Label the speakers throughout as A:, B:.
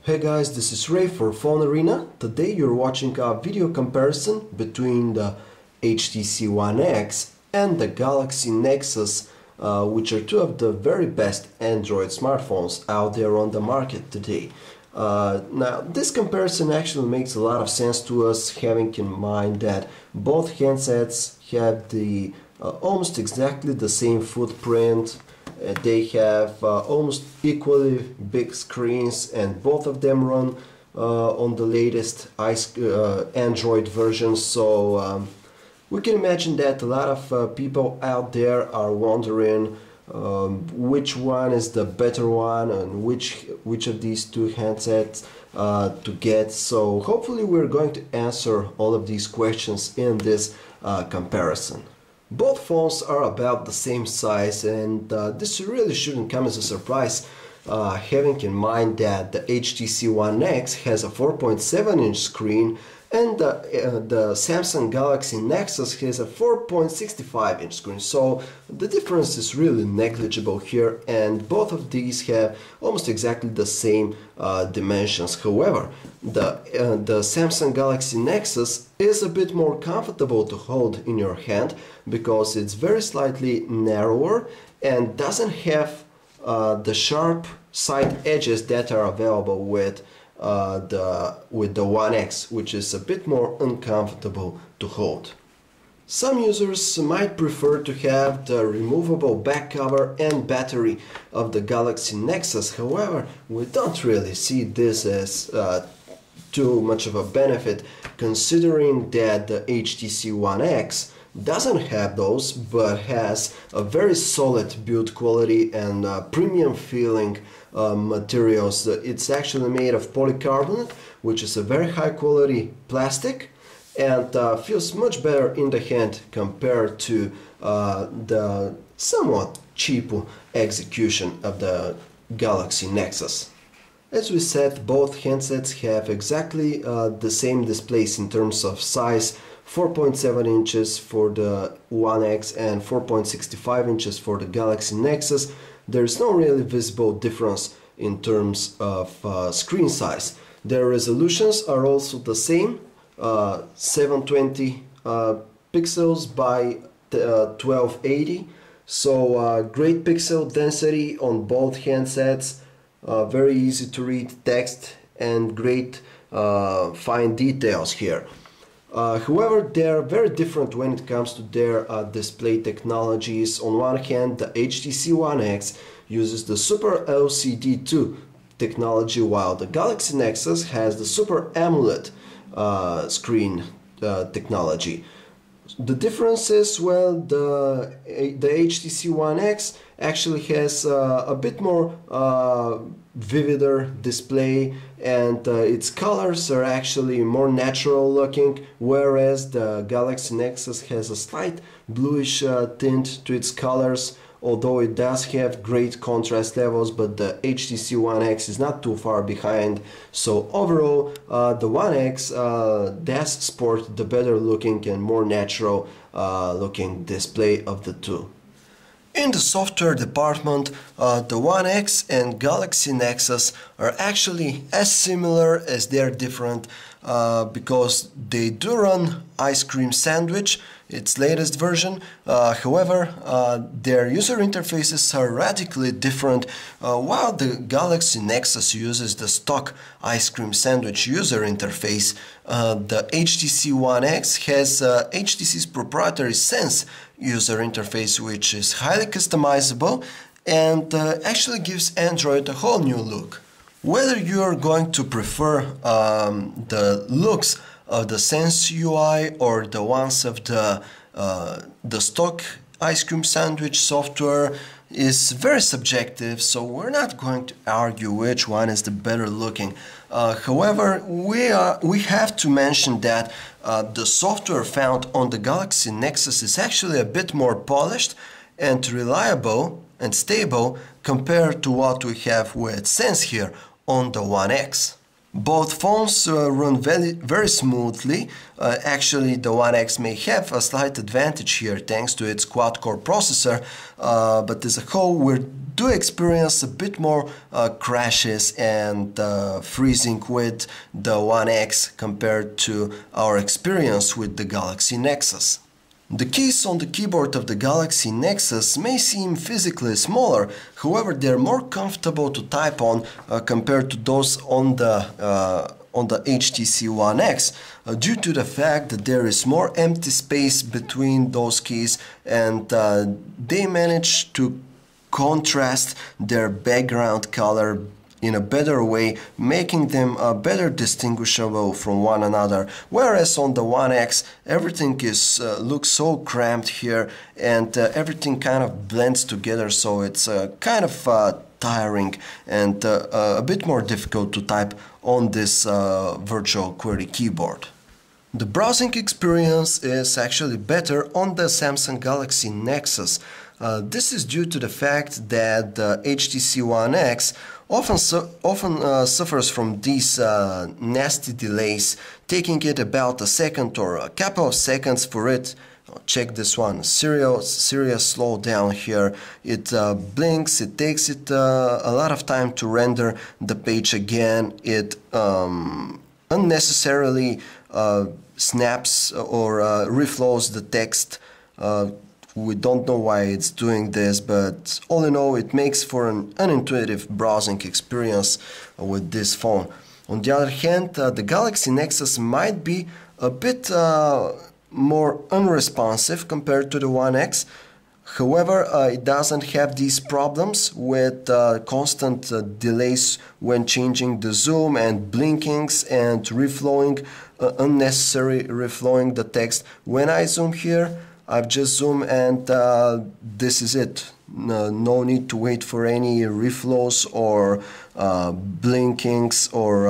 A: Hey guys, this is Ray for PhoneArena. Today you're watching a video comparison between the HTC One X and the Galaxy Nexus, which are two of the very best Android smartphones out there on the market today. Now, this comparison actually makes a lot of sense to us, having in mind that both handsets have the almost exactly the same footprint. They have almost equally big screens, and both of them run on the latest Android version. So we can imagine that a lot of people out there are wondering which one is the better one and which of these two handsets to get. So hopefully we're going to answer all of these questions in this comparison. Both phones are about the same size, and this really shouldn't come as a surprise, having in mind that the HTC One X has a 4.7-inch screen and the Samsung Galaxy Nexus has a 4.65-inch screen. So the difference is really negligible here, and both of these have almost exactly the same dimensions. However, the Samsung Galaxy Nexus is a bit more comfortable to hold in your hand because it's very slightly narrower and doesn't have the sharp side edges that are available with the One X, which is a bit more uncomfortable to hold. Some users might prefer to have the removable back cover and battery of the Galaxy Nexus. However, we don't really see this as too much of a benefit, considering that the HTC One X doesn't have those, but has a very solid build quality and premium feeling materials. It's actually made of polycarbonate, which is a very high quality plastic, and feels much better in the hand compared to the somewhat cheap execution of the Galaxy Nexus. As we said, both handsets have exactly the same displays in terms of size: 4.7 inches for the One X and 4.65 inches for the Galaxy Nexus. There's no really visible difference in terms of screen size. Their resolutions are also the same, 720 pixels by 1280. So great pixel density on both handsets, very easy to read text, and great fine details here. However, they are very different when it comes to their display technologies. On one hand, the HTC One X uses the Super LCD 2 technology, while the Galaxy Nexus has the Super AMOLED screen technology. The difference is, well, the HTC One X actually has a bit more vivider display, and its colors are actually more natural looking, whereas the Galaxy Nexus has a slight bluish tint to its colors, although it does have great contrast levels. But the HTC One X is not too far behind, so overall the One X does sport the better looking and more natural looking display of the two. In the software department, the One X and Galaxy Nexus are actually as similar as they're different, because they do run Ice Cream Sandwich, its latest version. However, their user interfaces are radically different. While the Galaxy Nexus uses the stock Ice Cream Sandwich user interface, the HTC One X has HTC's proprietary Sense user interface, which is highly customizable and actually gives Android a whole new look. Whether you are going to prefer the looks of the Sense UI or the ones of the stock Ice Cream Sandwich software is very subjective, so we're not going to argue which one is the better looking. However, we have to mention that the software found on the Galaxy Nexus is actually a bit more polished and reliable and stable compared to what we have with Sense here on the One X. Both phones run very smoothly. Actually, the One X may have a slight advantage here thanks to its quad-core processor, but as a whole we do experience a bit more crashes and freezing with the One X compared to our experience with the Galaxy Nexus. The keys on the keyboard of the Galaxy Nexus may seem physically smaller, however they're more comfortable to type on compared to those on the HTC One X due to the fact that there is more empty space between those keys, and they manage to contrast their background color in a better way, making them better distinguishable from one another. Whereas on the One X, everything looks so cramped here, and everything kind of blends together, so it's kind of tiring and a bit more difficult to type on this virtual QWERTY keyboard. The browsing experience is actually better on the Samsung Galaxy Nexus. This is due to the fact that the HTC One X often suffers from these nasty delays, taking it about a second or a couple of seconds for it. Check this one, serious slowdown here. It blinks, it takes it a lot of time to render the page again. It unnecessarily snaps or reflows the text. We don't know why it's doing this, but all in all it makes for an unintuitive browsing experience with this phone. On the other hand, the Galaxy Nexus might be a bit more unresponsive compared to the One X. However, it doesn't have these problems with constant delays when changing the zoom and blinkings and reflowing, unnecessary reflowing the text. When I zoom here, I've just zoomed and this is it. No need to wait for any reflows or blinkings or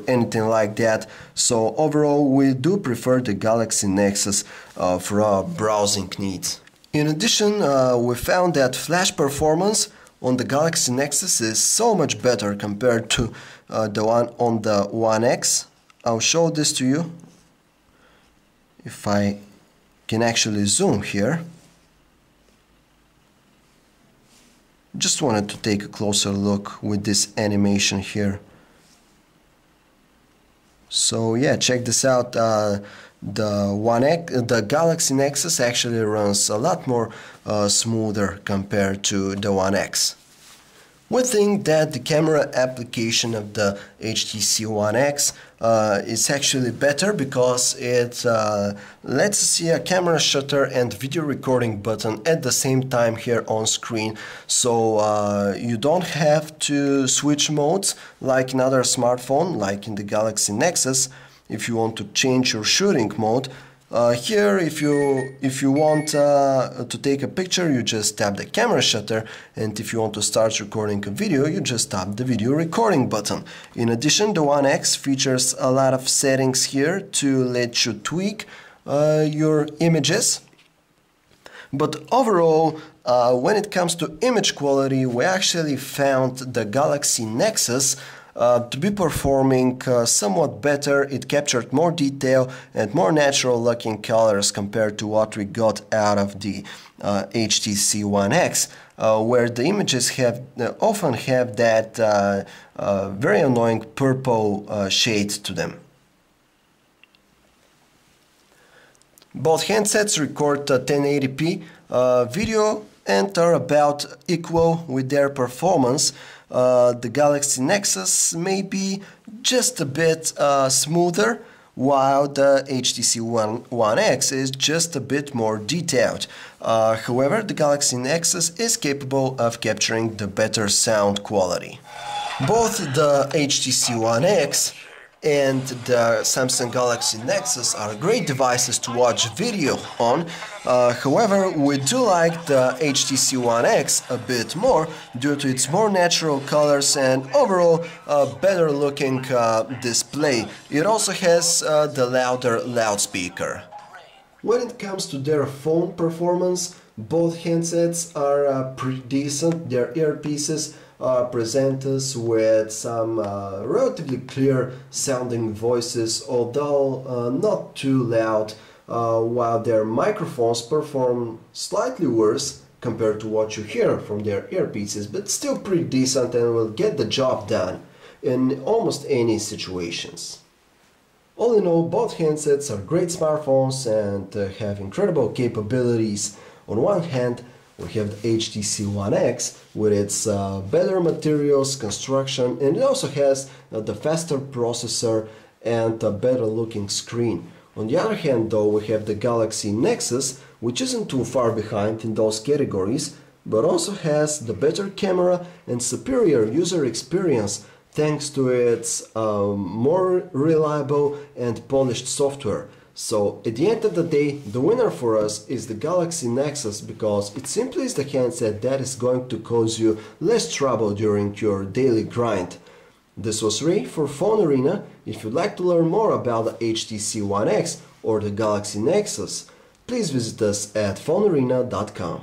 A: anything like that. So overall, we do prefer the Galaxy Nexus for our browsing needs. In addition, we found that flash performance on the Galaxy Nexus is so much better compared to the one on the One X. I'll show this to you if I can actually zoom here. Just wanted to take a closer look with this animation here. So yeah, check this out. The Galaxy Nexus actually runs a lot more smoother compared to the One X. We think that the camera application of the HTC One X is actually better because it lets us see a camera shutter and video recording button at the same time here on screen. So you don't have to switch modes like in other smartphone, like in the Galaxy Nexus. If you want to change your shooting mode, here if you want to take a picture, you just tap the camera shutter, and if you want to start recording a video, you just tap the video recording button. In addition, the One X features a lot of settings here to let you tweak your images. But overall, when it comes to image quality, we actually found the Galaxy Nexus to be performing somewhat better. It captured more detail and more natural looking colors compared to what we got out of the HTC One X, where the images often have that very annoying purple shade to them. Both handsets record 1080p video and are about equal with their performance. The Galaxy Nexus may be just a bit smoother, while the HTC One X is just a bit more detailed. However, the Galaxy Nexus is capable of capturing the better sound quality. Both the HTC One X and the Samsung Galaxy Nexus are great devices to watch video on. However, we do like the HTC One X a bit more due to its more natural colors and overall better looking display. It also has the louder loudspeaker. When it comes to their phone performance, both handsets are pretty decent. Their earpieces present us with some relatively clear sounding voices, although not too loud, while their microphones perform slightly worse compared to what you hear from their earpieces, but still pretty decent and will get the job done in almost any situations. All in all, both handsets are great smartphones and have incredible capabilities. On one hand, we have the HTC One X with its better materials, construction, and it also has the faster processor and a better looking screen. On the other hand though, we have the Galaxy Nexus, which isn't too far behind in those categories, but also has the better camera and superior user experience thanks to its more reliable and polished software. So at the end of the day, the winner for us is the Galaxy Nexus because it simply is the handset that is going to cause you less trouble during your daily grind. This was Ray for PhoneArena. If you'd like to learn more about the HTC One X or the Galaxy Nexus, please visit us at PhoneArena.com.